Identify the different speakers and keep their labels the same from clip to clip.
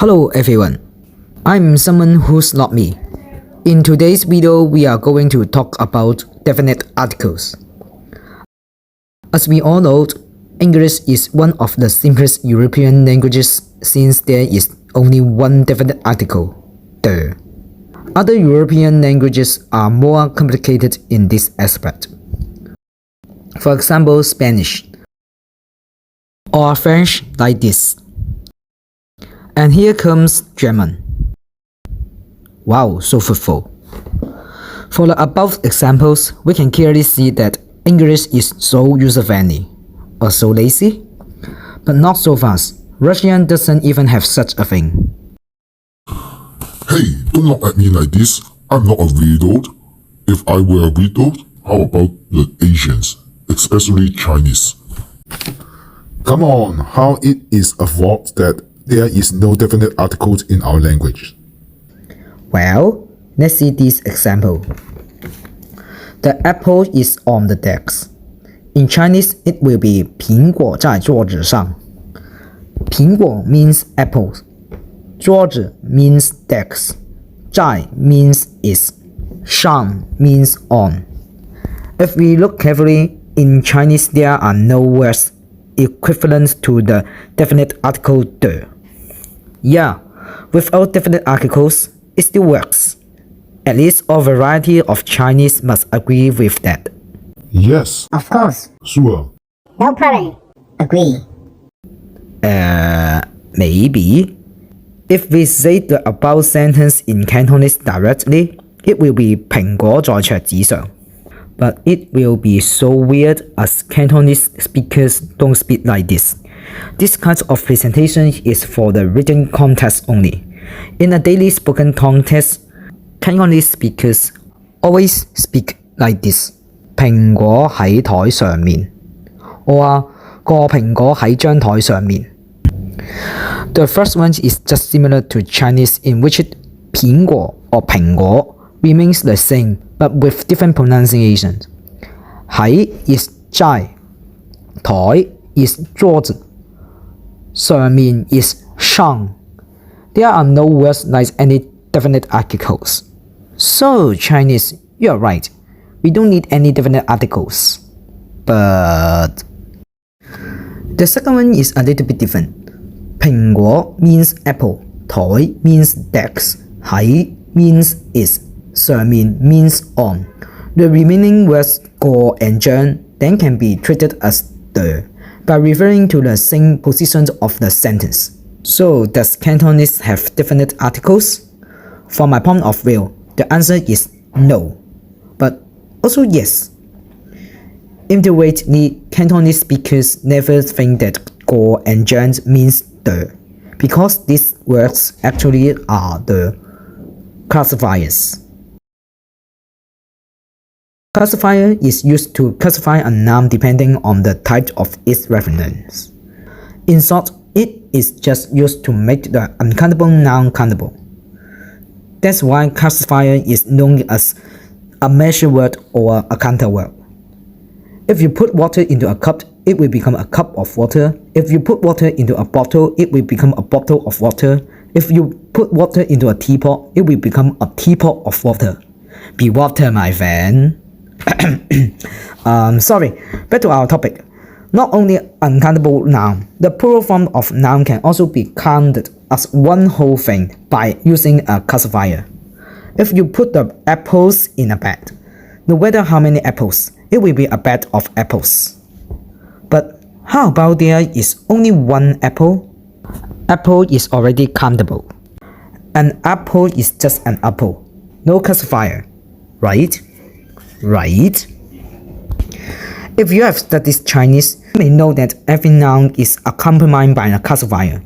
Speaker 1: Hello everyone, I'm someone who's not me. In today's video, we are going to talk about definite articles. As we all know, English is one of the simplest European languages since there is only one definite article, the. Other European languages are more complicated in this aspect. For example, Spanish or French like this. And here comes German. Wow, so fruitful. For the above examples, we can clearly see that English is so user-friendly, or so lazy, but not so fast. Russian doesn't even have such a thing.
Speaker 2: Hey, don't look at me like this. I'm not a weirdo. If I were a weirdo, how about the Asians, especially Chinese?
Speaker 3: Come on, how it is a fault that there is no definite articles in our language?
Speaker 1: Well, let's see this example. The apple is on the desk. In Chinese, it will be 苹果在桌子上. 苹果 means apples. 桌子 means desk. 在 means is. 上 means on. If we look carefully, in Chinese there are no words equivalent to the definite article de. Yeah, without definite articles, it still works. At least a variety of Chinese must agree with that.
Speaker 3: Yes.
Speaker 4: Of course.
Speaker 3: Sure.
Speaker 4: No problem. Agree.
Speaker 1: Maybe. If we say the above sentence in Cantonese directly, it will be 蘋果在桌子上. But it will be so weird as Cantonese speakers don't speak like this. This kind of presentation is for the written context only. In a daily spoken context, Cantonese speakers always speak like this. 蘋果喺台上面 or 個蘋果喺張台上面. The first one is just similar to Chinese in which 蘋果 or 蘋果 remains the same but with different pronunciations. 喺 is 在 台 is 桌子 上面 is 上 There are no words like any definite articles. So Chinese, you're right. We don't need any definite articles. But the second one is a little bit different. 蘋果 means apple, 台 means desk, 喺 means is, 上面 means on. The remaining words 個 and 張 then can be treated as the by referring to the same positions of the sentence. So does Cantonese have definite articles? From my point of view, the answer is no, but also yes. Intuitively, Cantonese speakers never think that 個 and 張 means the, because these words actually are the classifiers. Classifier is used to classify a noun depending on the type of its reference. In short, it is just used to make the uncountable noun countable. That's why classifier is known as a measure word or a counter word. If you put water into a cup, it will become a cup of water. If you put water into a bottle, it will become a bottle of water. If you put water into a teapot, it will become a teapot of water. Be water, my friend. Sorry, back to our topic. Not only uncountable noun, the plural form of noun can also be counted as one whole thing by using a classifier. If you put the apples in a bed, no matter how many apples, it will be a bed of apples. But how about there is only one apple? Apple is already countable. An apple is just an apple, no classifier, right? Right? If you have studied Chinese, you may know that every noun is accompanied by a classifier.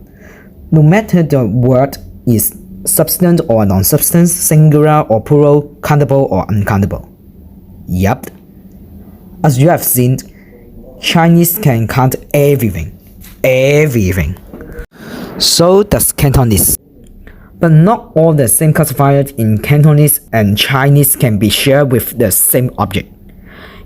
Speaker 1: No matter the word is substance or non-substance, singular or plural, countable or uncountable. Yup. As you have seen, Chinese can count everything. Everything. So does Cantonese. But not all the same classifiers in Cantonese and Chinese can be shared with the same object.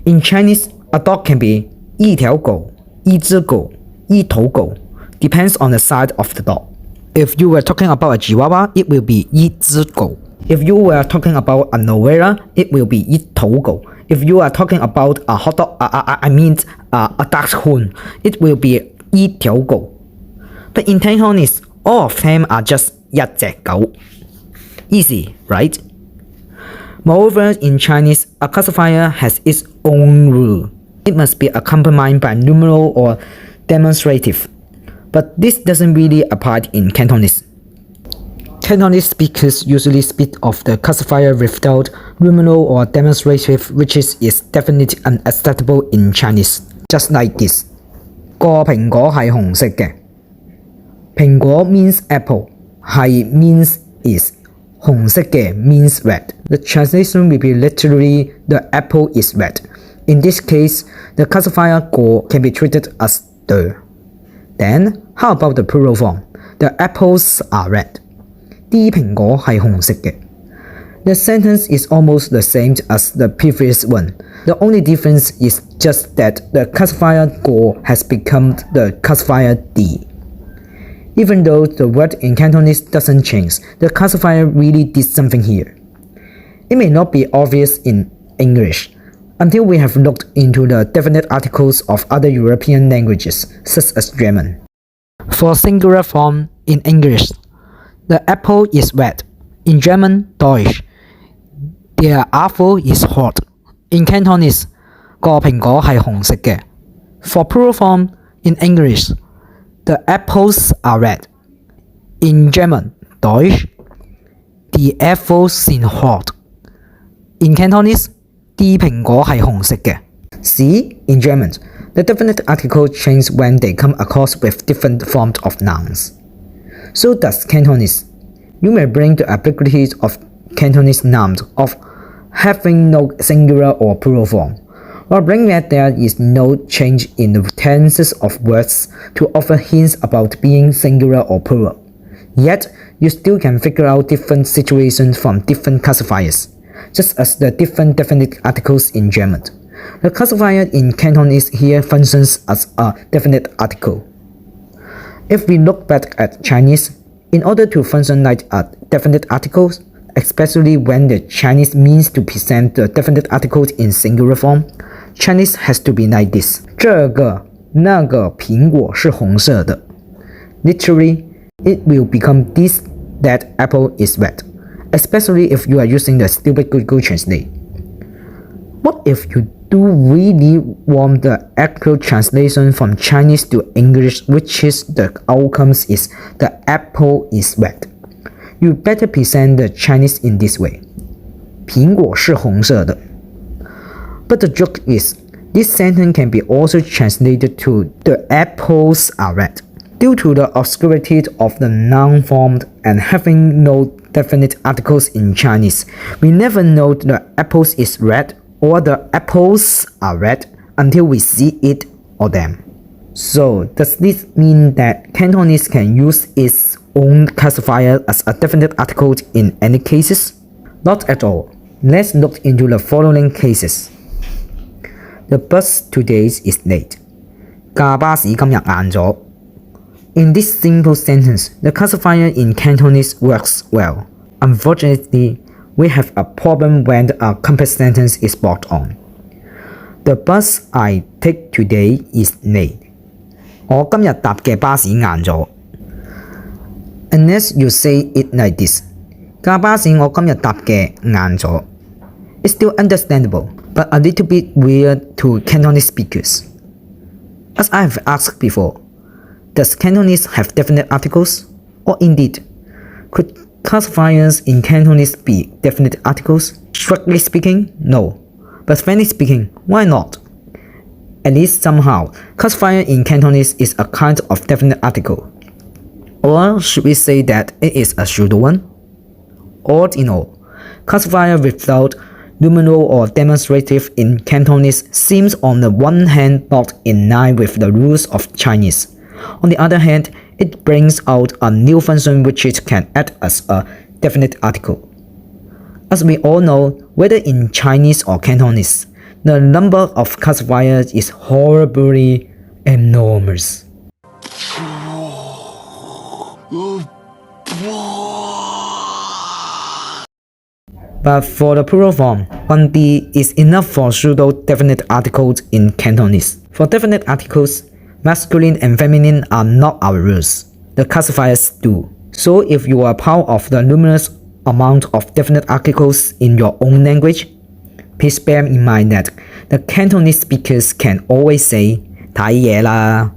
Speaker 1: In Chinese, a dog can be 一条狗,一只狗,一头狗, depends on the size of the dog. If you were talking about a chihuahua, it will be 一只狗. If you were talking about a novella, it will be 一头狗. If you are talking about a hot dog, a dachshund, it will be 一条狗. But in Cantonese, all of them are just 一隻狗. Easy, right? Moreover, in Chinese, a classifier has its own rule. It must be accompanied by numeral or demonstrative. But this doesn't really apply in Cantonese. Cantonese speakers usually speak of the classifier without numeral or demonstrative, which is definitely unacceptable in Chinese. Just like this. 個蘋果係紅色嘅. 蘋果 means apple. 係 means is. 紅色嘅 means red. The translation will be literally the apple is red. In this case, the classifier 個 can be treated as the. Then, how about the plural form? The apples are red. 啲蘋果係紅色嘅. The sentence is almost the same as the previous one. The only difference is just that the classifier 個 has become the classifier 啲. Even though the word in Cantonese doesn't change, the classifier really did something here. It may not be obvious in English until we have looked into the definite articles of other European languages, such as German. For singular form in English, the apple is red. In German, Deutsch, der Apfel is hot. In Cantonese, 個蘋果係紅色嘅. For plural form in English, the apples are red. In German, Deutsch, die Äpfel sind hot. In Cantonese, 啲蘋果係紅色嘅. See, in German, the definite article changes when they come across with different forms of nouns. So does Cantonese. You may bring the ambiguities of Cantonese nouns of having no singular or plural form, or bring that there is no change in the tenses of words to offer hints about being singular or plural. Yet, you still can figure out different situations from different classifiers, just as the different definite articles in German. The classifier in Cantonese here functions as a definite article. If we look back at Chinese, in order to function like a definite article, especially when the Chinese means to present the definite articles in singular form, Chinese has to be like this. 这个那个苹果是红色的. Literally, it will become this that apple is red, especially if you are using the stupid Google Translate. What if you do really want the actual translation from Chinese to English, which is the outcomes is the apple is red? You better present the Chinese in this way. 苹果是红色的. But the joke is, this sentence can be also translated to the apples are red. Due to the obscurity of the noun form and having no definite articles in Chinese, we never know the apples is red or the apples are red until we see it or them. So, does this mean that Cantonese can use its own classifier as a definite article in any cases? Not at all. Let's look into the following cases. The bus today is late. 架巴士今日晏咗. In this simple sentence, the classifier in Cantonese works well. Unfortunately, we have a problem when a complex sentence is brought on. The bus I take today is late. 我今日搭嘅巴士晏咗. Unless you say it like this. 架巴士我今日搭嘅晏咗. It's still understandable, but a little bit weird to Cantonese speakers. As I have asked before, does Cantonese have definite articles? Or indeed, could classifiers in Cantonese be definite articles? Strictly speaking, no. But frankly speaking, why not? At least somehow, classifier in Cantonese is a kind of definite article. Or should we say that it is a pseudo one? All in all, classifier without numeral or demonstrative in Cantonese seems on the one hand not in line with the rules of Chinese. On the other hand, it brings out a new function which it can act as a definite article. As we all know, whether in Chinese or Cantonese, the number of classifiers is horribly enormous. But for the plural form, 1D is enough for pseudo-definite articles in Cantonese. For definite articles, masculine and feminine are not our rules. The classifiers do. So if you are proud of the numerous amount of definite articles in your own language, please bear in mind that the Cantonese speakers can always say 睇嘢啦